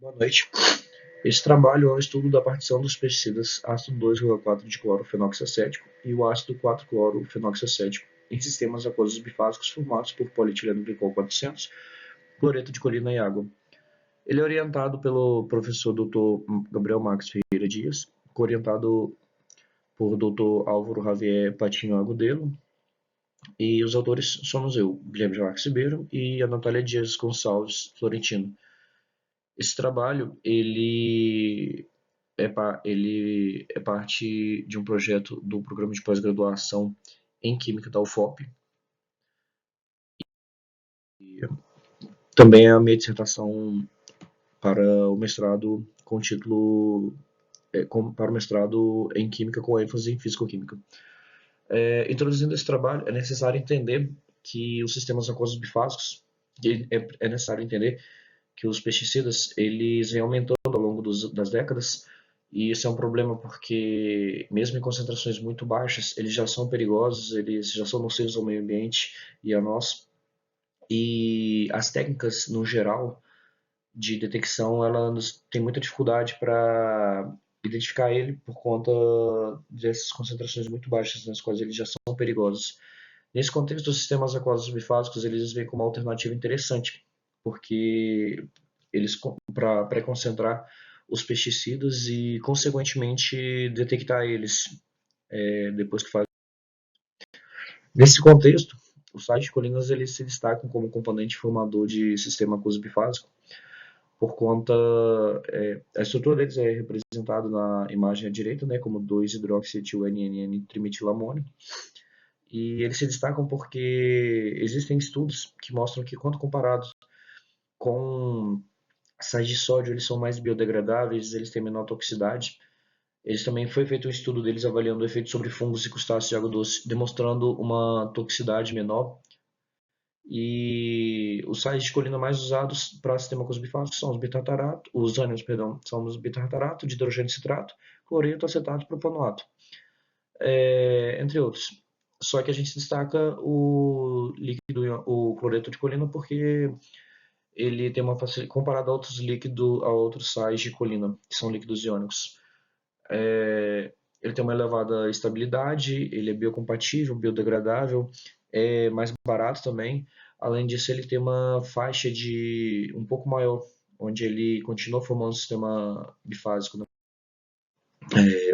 Boa noite. Esse trabalho é um estudo da partição dos pesticidas ácido 2,4 de clorofenoxacético e o ácido 4-clorofenoxacético em sistemas aquosos bifásicos formados por polietileno glicol 400, cloreto de colina e água. Ele é orientado pelo professor Dr. Gabriel Max Ferreira Dias, orientado por Dr. Álvaro Javier Patinho Agudelo, e os autores somos eu, Guilherme Marques Ribeiro, e a Natália Dias Gonçalves Florentino. Esse trabalho, ele é parte de um projeto do programa de pós-graduação em Química da UFOP. E também é a minha dissertação para o mestrado com título para o mestrado em Química com ênfase em Físico-Química. Introduzindo esse trabalho, é necessário entender que os sistemas aquosos bifásicos, é necessário entender que os pesticidas eles vêm aumentando ao longo das décadas, e isso é um problema porque mesmo em concentrações muito baixas eles já são perigosos, eles já são nocivos ao meio ambiente e a nós, e as técnicas no geral de detecção elas têm muita dificuldade para identificar ele por conta dessas concentrações muito baixas nas quais eles já são perigosos. Nesse contexto, os sistemas aquosos bifásicos eles vêm como uma alternativa interessante, porque eles para pré-concentrar os pesticidas e, consequentemente, detectar eles depois que faz. Nesse contexto, os sais de colinas eles se destacam como componente formador de sistema aquoso bifásico, por conta a estrutura deles é representada na imagem à direita, né, como 2-hidroxietil-NNN-trimetilamônio. E eles se destacam porque existem estudos que mostram que, quando comparados com sais de sódio, eles são mais biodegradáveis, eles têm menor toxicidade. Eles também foi feito um estudo deles avaliando o efeito sobre fungos e crustáceos de água doce, demonstrando uma toxicidade menor. E os sais de colina mais usados para sistema aquoso bifásico são os ânions, perdão, são os bitartarato, de hidrogênio citrato, cloreto, acetato, propanoato, entre outros. Só que a gente destaca o líquido, o cloreto de colina, porque ele tem uma facilidade comparado a outros líquidos, a outros sais de colina, que são líquidos iônicos. Ele tem uma elevada estabilidade, ele é biocompatível, biodegradável, é mais barato também. Além disso, ele tem uma faixa de um pouco maior, onde ele continua formando um sistema bifásico, né?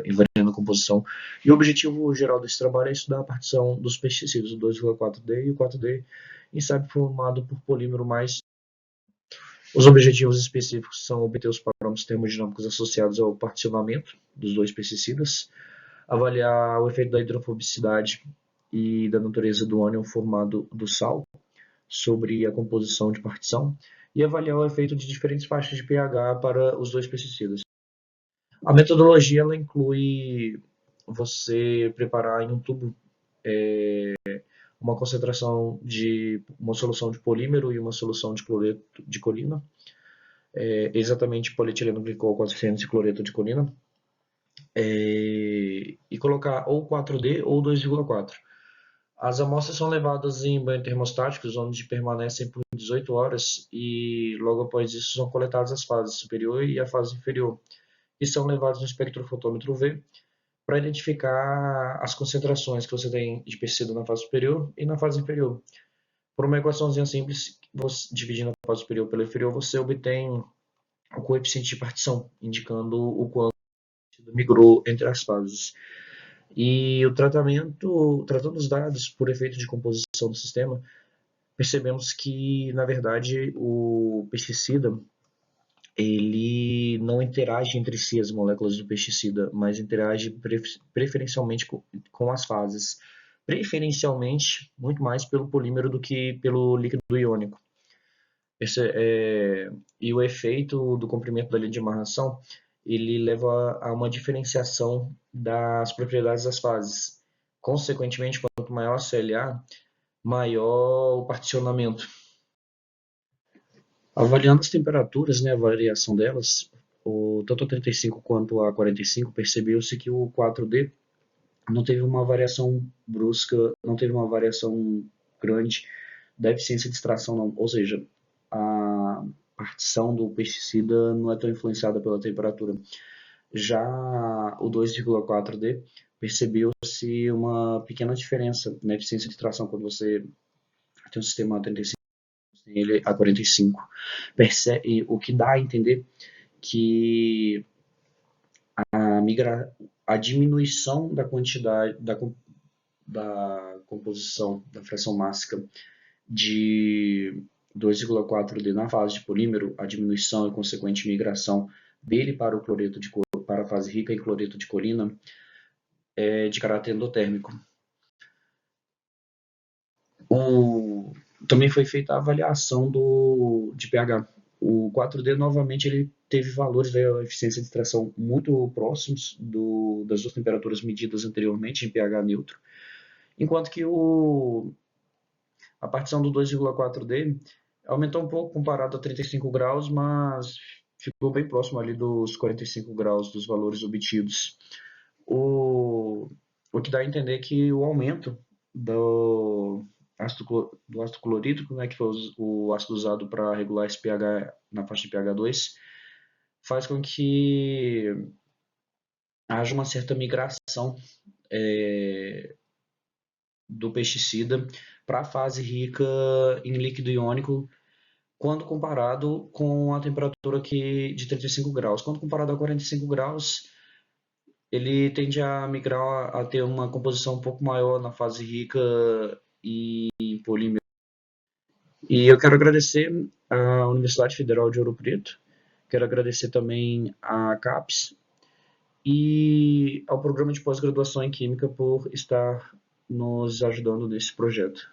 Invariando a composição. E o objetivo geral desse trabalho é estudar a partição dos pesticidas, o 2,4-D e o 4-D, em sabe formado por polímero mais. Os objetivos específicos são obter os parâmetros termodinâmicos associados ao particionamento dos dois pesticidas, avaliar o efeito da hidrofobicidade e da natureza do ânion formado do sal sobre a composição de partição, e avaliar o efeito de diferentes faixas de pH para os dois pesticidas. A metodologia ela inclui você preparar em um tubo uma concentração de uma solução de polímero e uma solução de cloreto de colina, exatamente polietileno glicol 400 e cloreto de colina, e colocar ou 4D ou 2,4. As amostras são levadas em banho termostáticos, onde permanecem por 18 horas, e logo após isso são coletadas as fases superior e a fase inferior, e são levadas no espectrofotômetro UV para identificar as concentrações que você tem de pesticida na fase superior e na fase inferior. Por uma equaçãozinha simples, dividindo a fase superior pela inferior, você obtém o coeficiente de partição, indicando o quanto migrou entre as fases. E o tratamento, tratando os dados por efeito de composição do sistema, percebemos que, na verdade, o pesticida ele não interage entre si, as moléculas do pesticida, mas interage preferencialmente com as fases. Preferencialmente, muito mais pelo polímero do que pelo líquido iônico. E o efeito do comprimento da linha de amarração ele leva a uma diferenciação das propriedades das fases. Consequentemente, quanto maior a CLA, maior o particionamento. Avaliando as temperaturas, né, a variação delas, tanto a 35 quanto a 45, percebeu-se que o 4D não teve uma variação brusca, não teve uma variação grande da eficiência de extração, não. Ou seja, a repartição do pesticida não é tão influenciada pela temperatura. Já o 2,4D percebeu-se uma pequena diferença na eficiência de tração quando você tem um sistema a 35, ele a 45. O que dá a entender que a diminuição da quantidade da composição da fração mássica de 2,4D na fase de polímero, a diminuição e consequente migração dele para o cloreto para a fase rica em cloreto de colina é de caráter endotérmico. Também foi feita a avaliação de pH. O 4D novamente ele teve valores da eficiência de extração muito próximos das duas temperaturas medidas anteriormente em pH neutro, enquanto que a partição do 2,4D aumentou um pouco comparado a 35 graus, mas ficou bem próximo ali dos 45 graus dos valores obtidos. O que dá a entender que o aumento do ácido clorídrico, né, que foi o ácido usado para regular esse pH na faixa de pH 2, faz com que haja uma certa migração do pesticida para a fase rica em líquido iônico quando comparado com a temperatura de 35 graus. Quando comparado a 45 graus, ele tende a migrar a ter uma composição um pouco maior na fase rica e em polímero. E eu quero agradecer à Universidade Federal de Ouro Preto, quero agradecer também à CAPES e ao Programa de Pós-Graduação em Química por estar nos ajudando nesse projeto.